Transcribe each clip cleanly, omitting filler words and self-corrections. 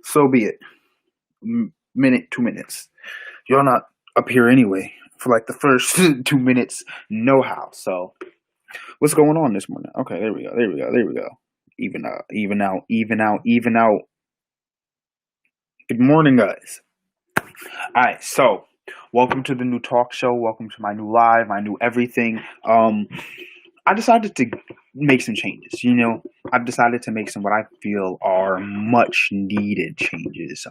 So be it. Minute, 2 minutes. You're not up here anyway for like the first 2 minutes. No how. So what's going on this morning? Okay, there we go. There we go. There we go. Even out. Even out. Even out. Even out. Good morning, guys. All right. So welcome to the new talk show. Welcome to my new live. My new everything. I decided to make some changes. I've decided to make some what I feel are much needed changes.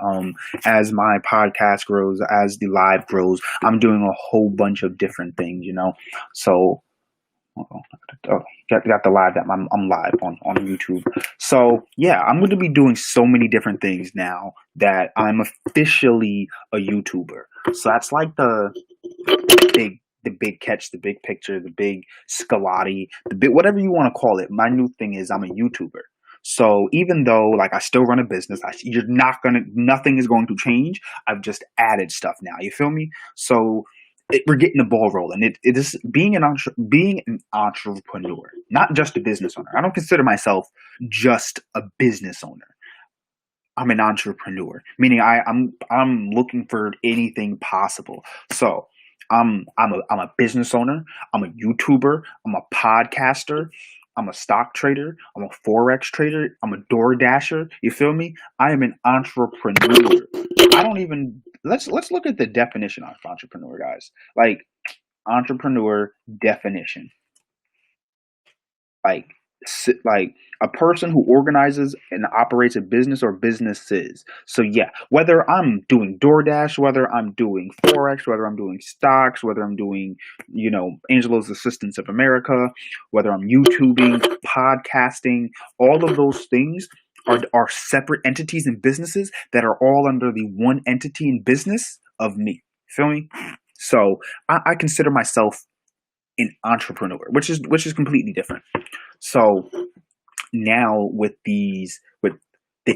As my podcast grows, as the live grows, I'm doing a whole bunch of different things. So got the live that I'm live on YouTube. So yeah, I'm going to be doing so many different things now that I'm officially a YouTuber. So that's like the big catch, the big picture, the big Scalati, the big whatever you want to call it. My new thing is I'm a YouTuber. So even though like I still run a business, nothing is going to change. I've just added stuff now. You feel me? So we're getting the ball rolling. It is being an entrepreneur, not just a business owner. I don't consider myself just a business owner. I'm an entrepreneur, meaning I'm looking for anything possible. So I'm a business owner. I'm a YouTuber. I'm a podcaster. I'm a stock trader. I'm a forex trader. I'm a door dasher. You feel me? I am an entrepreneur. I don't even let's look at the definition of entrepreneur, guys. Like entrepreneur definition. Like like a person who organizes and operates a business or businesses. So yeah, whether I'm doing DoorDash, whether I'm doing Forex, whether I'm doing stocks, whether I'm doing, Angelo's Assistance of America, whether I'm YouTubing, podcasting, all of those things are separate entities and businesses that are all under the one entity and business of me. Feel me? So I consider myself an entrepreneur, which is completely different. So now with the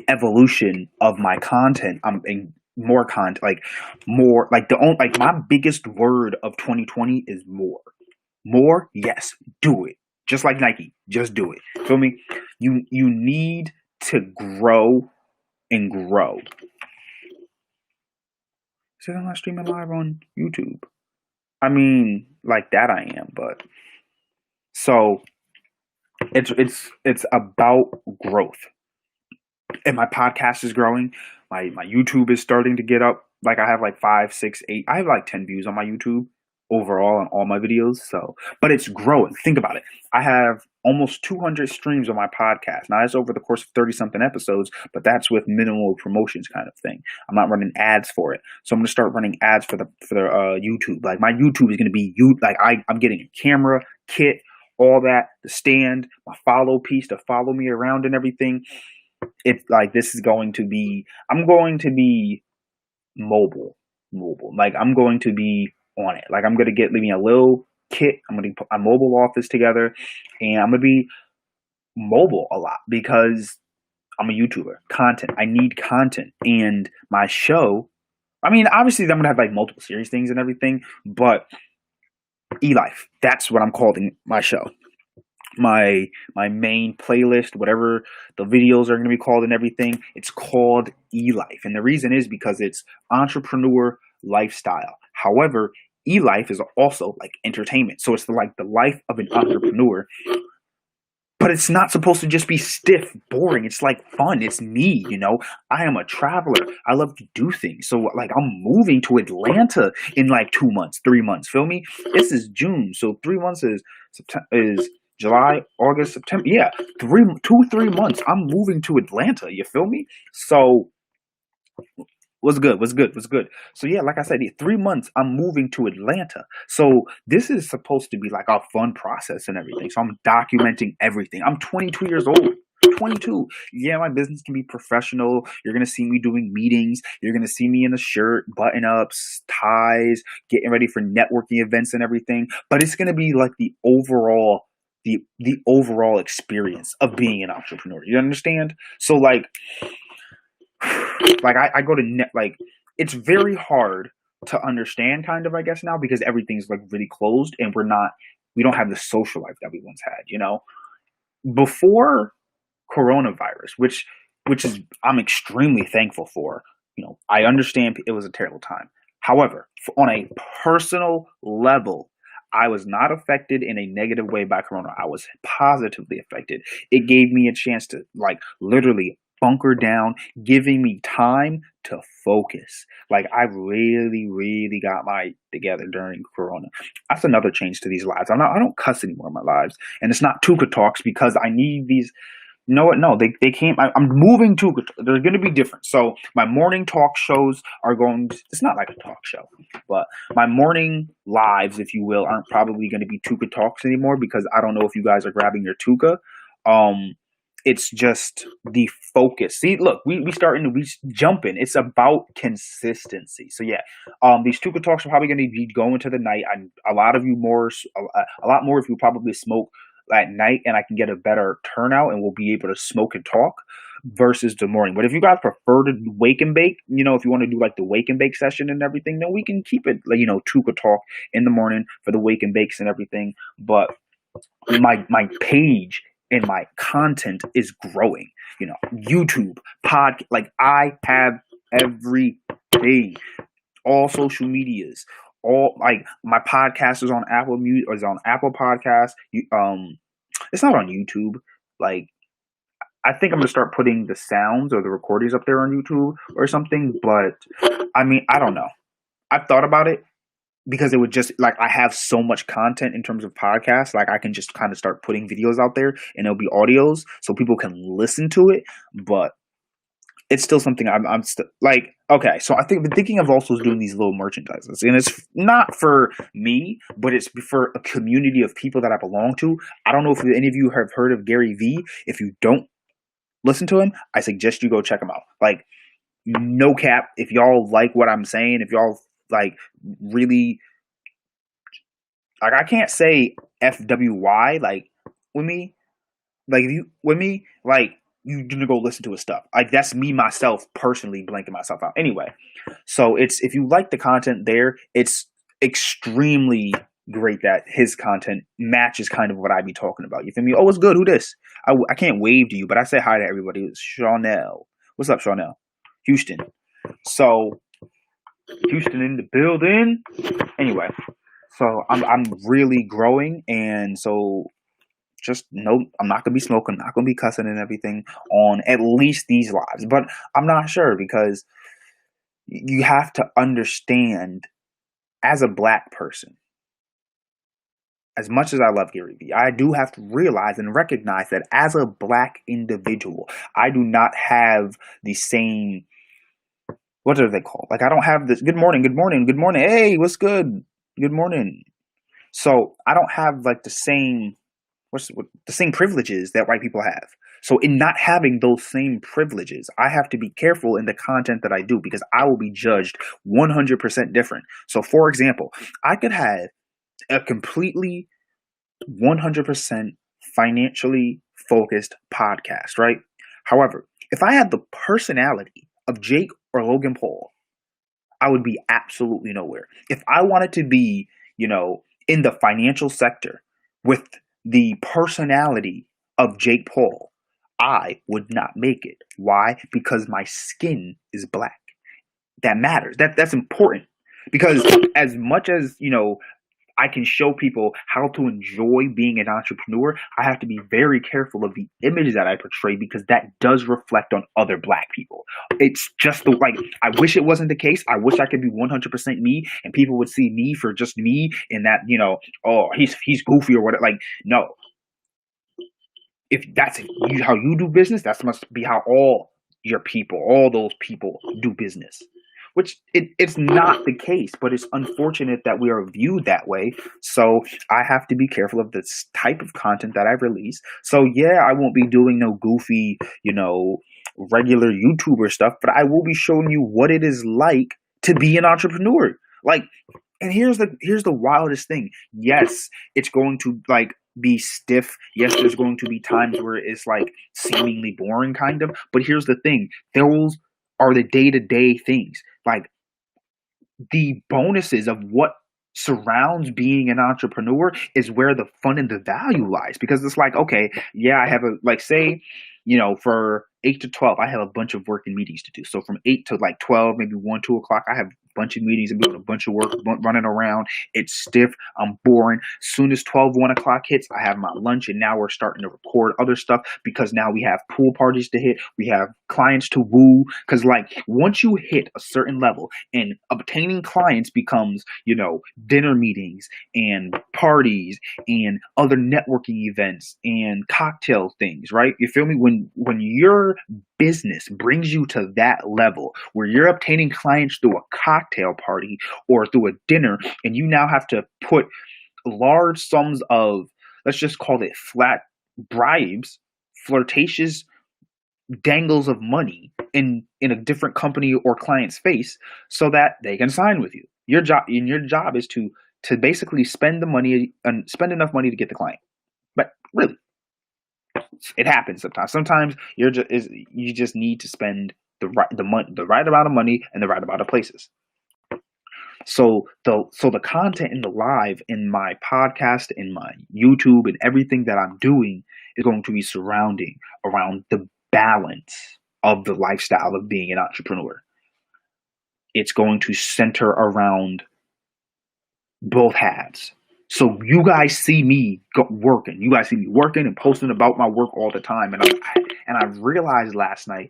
evolution of my content, I'm in more content, like my biggest word of 2020 is more. More, yes, do it. Just like Nike, just do it. Feel me? You need to grow and grow. So I'm not streaming live on YouTube. I mean, like that I am, but so it's about growth. And my podcast is growing. My YouTube is starting to get up. Like I have like 5, 6, 8. I have like 10 views on my YouTube overall on all my videos. So, but it's growing. Think about it. I have almost 200 streams on my podcast. Now that's over the course of 30 something episodes, but that's with minimal promotions kind of thing. I'm not running ads for it. So I'm going to start running ads for the YouTube. Like my YouTube is going to be I'm getting a camera, kit, all that, the stand, my follow piece to follow me around and everything. It's like this is going to be I'm going to be mobile. Like I'm going to be on it. Like I'm going to get me a little kit. I'm going to put my mobile office together and I'm going to be mobile a lot because I'm a YouTuber. Content. I need content. And my show, I mean, obviously I'm going to have like multiple series things and everything, but Qlive, that's what I'm calling my show. My main playlist, whatever the videos are going to be called and everything, it's called Qlive. And the reason is because it's entrepreneur lifestyle. However, Qlive is also like entertainment. So it's like the life of an entrepreneur. But it's not supposed to just be stiff, boring. It's like fun. It's me, I am a traveler. I love to do things. So like I'm moving to Atlanta in like 2 months, 3 months. Feel me? This is June. So 3 months is July, August, September. Yeah, 3 months. I'm moving to Atlanta. You feel me? So what's good. So yeah, like I said, 3 months I'm moving to Atlanta. So this is supposed to be like a fun process and everything. So I'm documenting everything. I'm 22 years old. 22. Yeah, my business can be professional. You're going to see me doing meetings. You're going to see me in a shirt, button ups, ties, getting ready for networking events and everything. But it's going to be like the overall experience of being an entrepreneur. You understand? So I go to it's very hard to understand kind of, I guess, now because everything's like really closed and we don't have the social life that we once had, before coronavirus, which which is I'm extremely thankful for. I understand it was a terrible time. However, on a personal level, I was not affected in a negative way by Corona. I was positively affected. It gave me a chance to literally bunker down, giving me time to focus. I really, really got my together during Corona. That's another change to these lives. I don't cuss anymore in my lives, and it's not Tuka talks because I need these. No, no, they can't. I'm moving to. They're going to be different. So my morning talk shows are going. It's not like a talk show, but my morning lives, if you will, aren't probably going to be Tuka talks anymore because I don't know if you guys are grabbing your Tuka. It's just the focus. See, look, we jumping. It's about consistency. So yeah, these Tuka talks are probably going to be going to the night. A lot of you more, a lot more if you probably smoke at night, and I can get a better turnout, and we'll be able to smoke and talk versus the morning. But if you guys prefer to wake and bake, if you want to do the wake and bake session and everything, then we can keep it Tuka talk in the morning for the wake and bakes and everything. But my page and my content is growing. YouTube, I have everything, all social medias, all my podcast is on Apple Music, is on Apple Podcasts. It's not on YouTube. I think I'm gonna start putting the sounds or the recordings up there on YouTube or something. But I don't know. I've thought about it, because it would just I have so much content in terms of podcasts. I can just kind of start putting videos out there, and it'll be audios so people can listen to it. But it's still something I'm still okay. So I've been thinking of also doing these little merchandises, and it's not for me, but it's for a community of people that I belong to. I don't know if any of you have heard of Gary Vee. If you don't listen to him, I suggest you go check him out. No cap. If y'all like what I'm saying, if y'all really I can't say FWY with me. If you with me, you gonna go listen to his stuff. That's me myself personally blanking myself out. Anyway, so if you like the content there, it's extremely great that his content matches kind of what I be talking about. You feel me? Oh, what's good? Who this? I can't wave to you, but I say hi to everybody. It's Chanel. What's up, Chanel? Houston. So Houston in the building. Anyway, so I'm really growing, and so just know I'm not gonna be smoking, not gonna be cussing and everything on at least these lives. But I'm not sure, because you have to understand, as a black person, as much as I love Gary Vee, I do have to realize and recognize that as a black individual, I do not have the same, what are they called? I don't have this good morning, good morning, good morning. Hey, what's good? Good morning. So I don't have the same the same privileges that white people have. So in not having those same privileges, I have to be careful in the content that I do, because I will be judged 100% different. So for example, I could have a completely 100% financially focused podcast, right? However, if I had the personality of Jake or Logan Paul, I would be absolutely nowhere. If I wanted to be, in the financial sector with the personality of Jake Paul, I would not make it. Why? Because my skin is black. That matters. That's important. Because as much as, I can show people how to enjoy being an entrepreneur, I have to be very careful of the image that I portray, because that does reflect on other black people. It's just I wish it wasn't the case. I wish I could be 100% me, and people would see me for just me, and that, oh, he's goofy or whatever. No. If that's how you do business, that must be how all those people do business. Which it's not the case, but it's unfortunate that we are viewed that way. So I have to be careful of this type of content that I release. So yeah, I won't be doing no goofy, regular YouTuber stuff, but I will be showing you what it is like to be an entrepreneur. And here's the wildest thing. Yes, it's going to be stiff. Yes, there's going to be times where it's seemingly boring kind of, but here's the thing. Those are the day-to-day things. The bonuses of what surrounds being an entrepreneur is where the fun and the value lies. Because it's okay, yeah, I have say for 8 to 12, I have a bunch of work and meetings to do. So from 8 to like 12, maybe 1, 2 o'clock, I have a bunch of meetings and doing a bunch of work, running around. It's stiff. I'm boring. Soon as 12, 1 o'clock hits, I have my lunch, and now we're starting to record other stuff because now we have pool parties to hit. We have clients to woo. Because like once you hit a certain level and obtaining clients becomes, dinner meetings and parties and other networking events and cocktail things, right? You feel me? When your business brings you to that level where you're obtaining clients through a cocktail party or through a dinner, and you now have to put large sums of, let's just call it flat bribes, flirtatious dangles of money in a different company or client's face so that they can sign with you. Your job is to basically spend the money and spend enough money to get the client. But really, it happens sometimes. Sometimes you just need to spend the right amount of money in the right amount of places. So the content in the live, in my podcast, in my YouTube, and everything that I'm doing is going to be surrounding around the balance of the lifestyle of being an entrepreneur. It's going to center around both halves. So you guys see me working. You guys see me working and posting about my work all the time. And I realized last night,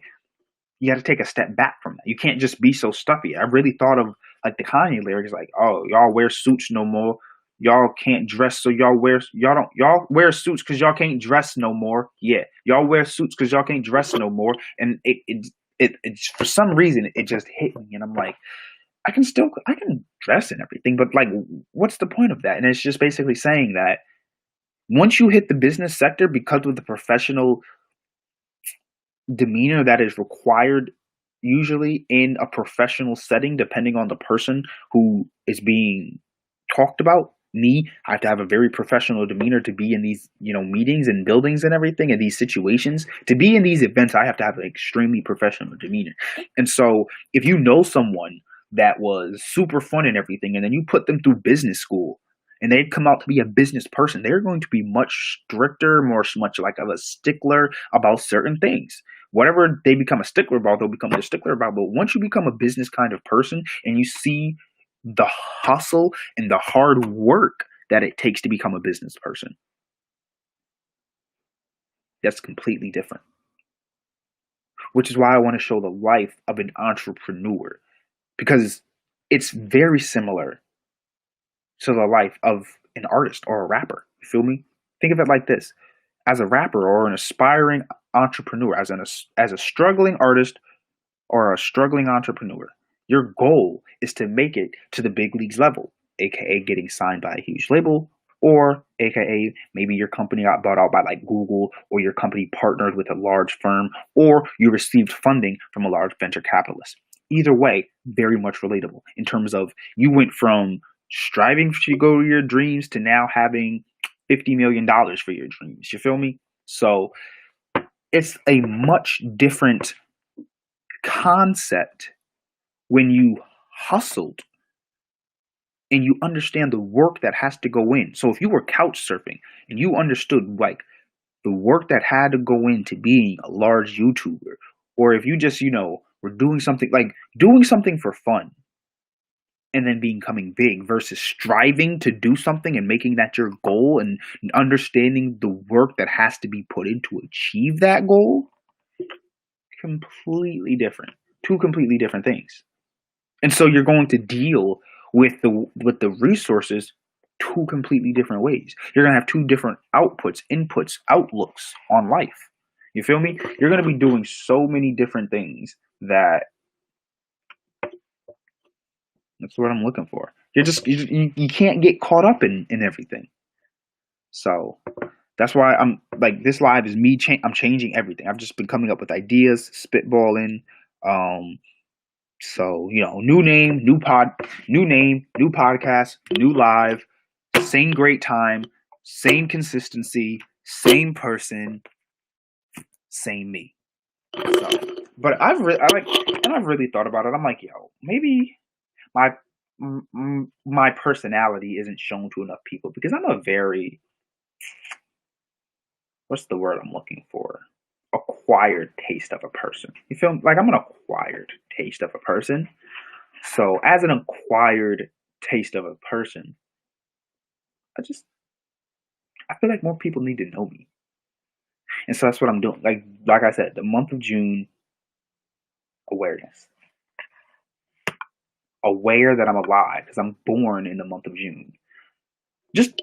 you got to take a step back from that. You can't just be so stuffy. I really thought of like the Kanye lyrics, like, "Oh, y'all wear suits no more. Y'all can't dress, so y'all wear suits because y'all can't dress no more. Yeah, y'all wear suits because y'all can't dress no more." And it for some reason it just hit me, and I'm like, I can dress and everything, but like, what's the point of that? And it's just basically saying that once you hit the business sector, because of the professional demeanor that is required usually in a professional setting, depending on the person who is being talked about. Me, I have to have a very professional demeanor to be in these, meetings and buildings and everything, in these situations. To be in these events, I have to have an extremely professional demeanor. And so if you know someone that was super fun and everything, and then you put them through business school and they come out to be a business person, they're going to be much stricter, much like of a stickler about certain things. Whatever they become a stickler about, they'll become a stickler about. But once you become a business kind of person and you see the hustle and the hard work that it takes to become a business person, that's completely different. Which is why I want to show the life of an entrepreneur, because it's very similar to the life of an artist or a rapper. You feel me? Think of it like this. As a rapper or an aspiring entrepreneur, as a struggling artist or a struggling entrepreneur, your goal is to make it to the big leagues level, aka getting signed by a huge label, or aka maybe your company got bought out by like Google, or your company partnered with a large firm, or you received funding from a large venture capitalist. Either way, very much relatable in terms of you went from striving to go to your dreams to now having $50 million for your dreams. You feel me? So it's a much different concept when you hustled and you understand the work that has to go in. So if you were couch surfing and you understood like the work that had to go into being a large YouTuber, or if you just, were doing something for fun and then becoming big versus striving to do something and making that your goal and understanding the work that has to be put in to achieve that goal, completely different. Two completely different things. And so you're going to deal with the resources two completely different ways. You're going to have two different outputs, inputs, outlooks on life. You feel me? You're going to be doing so many different things that's what I'm looking for. You can't get caught up in everything. So that's why I'm like, this live is me. I'm changing everything. I've just been coming up with ideas, spitballing. So, new name, new podcast, new live, same great time, same consistency, same person, same me. So, but I've really thought about it. I'm like, yo, maybe my personality isn't shown to enough people because I'm a very, what's the word I'm looking for? acquired taste of a person. You feel like I'm an acquired taste of a person. So as an acquired taste of a person, I just I feel like more people need to know me. And so that's what I'm doing. Like I said, the month of June, awareness. Aware that I'm alive because I'm born in the month of June. Just